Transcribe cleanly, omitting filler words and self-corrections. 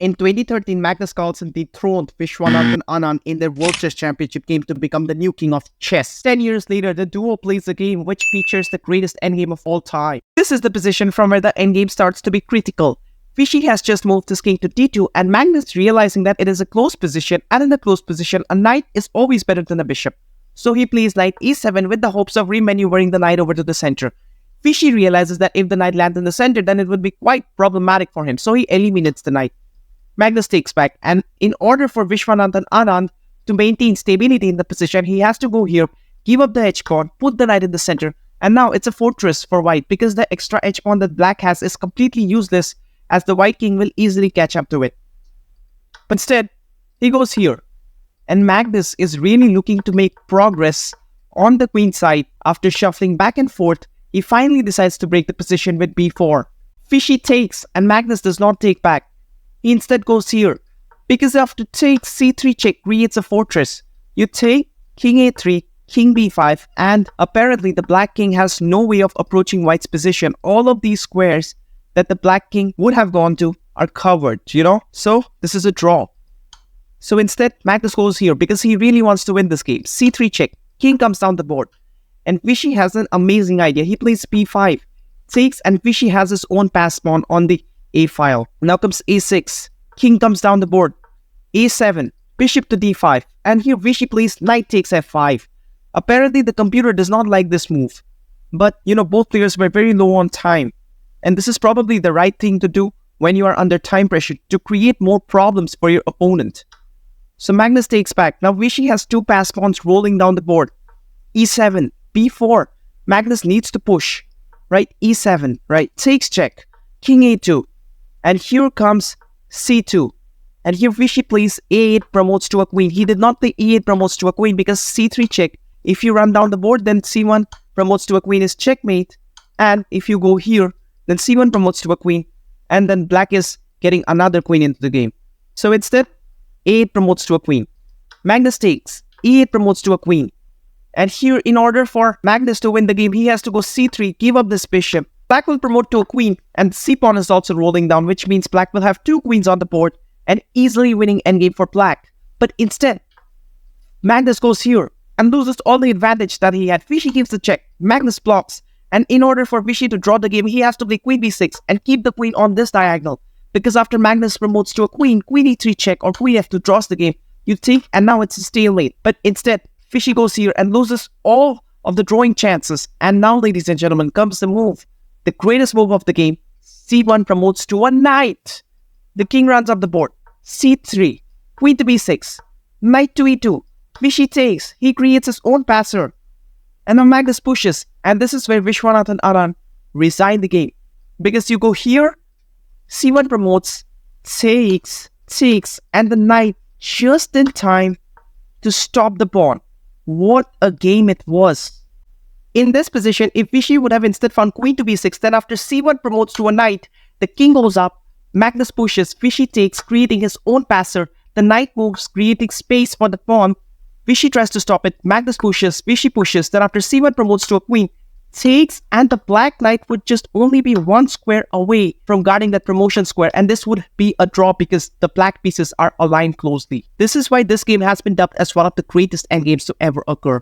In 2013, Magnus Carlsen dethroned Viswanathan Anand in their World Chess Championship game to become the new king of chess. 10 years later, the duo plays a game which features the greatest endgame of all time. This is the position from where the endgame starts to be critical. Vishy has just moved his king to d2, and Magnus, realizing that it is a close position, and in a close position, a knight is always better than a bishop. So he plays knight e7 with the hopes of remaneuvering the knight over to the center. Vishy realizes that if the knight lands in the center, then it would be quite problematic for him, so he eliminates the knight. Magnus takes back, and in order for Viswanathan Anand to maintain stability in the position, he has to go here, give up the h-pawn, put the knight in the center, and now it's a fortress for white because the extra h-pawn that black has is completely useless, as the white king will easily catch up to it. But instead, he goes here, and Magnus is really looking to make progress on the queen side. After shuffling back and forth, he finally decides to break the position with b4. Vishy takes, and Magnus does not take back. He instead goes here, because after take, c3 check creates a fortress. You take king a3, king b5, and apparently the black king has no way of approaching white's position. All of these squares that the black king would have gone to are covered, So this is a draw. So instead, Magnus goes here because he really wants to win this game. c3 check, king comes down the board. And Vishy has an amazing idea. He plays b5, takes, and Vishy has his own pass pawn on the a file. Now comes a6, king comes down the board. a7, bishop to d5, and here Vishy plays knight takes f5. Apparently the computer does not like this move. But, both players were very low on time. And this is probably the right thing to do when you are under time pressure to create more problems for your opponent. So Magnus takes back. Now Vishy has two pass pawns rolling down the board. e7, b4. Magnus needs to push. Right, e7, right, takes check. King a2. And here comes c2. And here Vishy plays a8 promotes to a queen. He did not play e8 promotes to a queen because c3 check. If you run down the board, then c1 promotes to a queen is checkmate. And if you go here, then c1 promotes to a queen, and then black is getting another queen into the game. So instead, a8 promotes to a queen. Magnus takes, e8 promotes to a queen. And here, in order for Magnus to win the game, he has to go c3, give up this bishop. Black will promote to a queen, and c-pawn is also rolling down, which means black will have two queens on the board, and easily winning endgame for black. But instead, Magnus goes here, and loses all the advantage that he had. Vishy gives the check, Magnus blocks. And in order for Vishy to draw the game, he has to play queen b6 and keep the queen on this diagonal. Because after Magnus promotes to a queen, queen e3 check or queen f2 draws the game. You take, and now it's a stalemate. But instead, Vishy goes here and loses all of the drawing chances. And now, ladies and gentlemen, comes the move. The greatest move of the game. c1 promotes to a knight. The king runs up the board. c3, queen to b6, knight to e2. Vishy takes. He creates his own passer. And now Magnus pushes, and this is where Viswanathan Anand resigned the game. Because you go here, c1 promotes, takes, and the knight just in time to stop the pawn. What a game it was. In this position, if Vishy would have instead found queen to b6, then after c1 promotes to a knight, the king goes up, Magnus pushes, Vishy takes, creating his own passer, the knight moves, creating space for the pawn. Vishy tries to stop it, Magnus pushes, Vishy pushes, then after c1 promotes to a queen, takes, and the black knight would just only be one square away from guarding that promotion square, and this would be a draw because the black pieces are aligned closely. This is why this game has been dubbed as one of the greatest endgames to ever occur.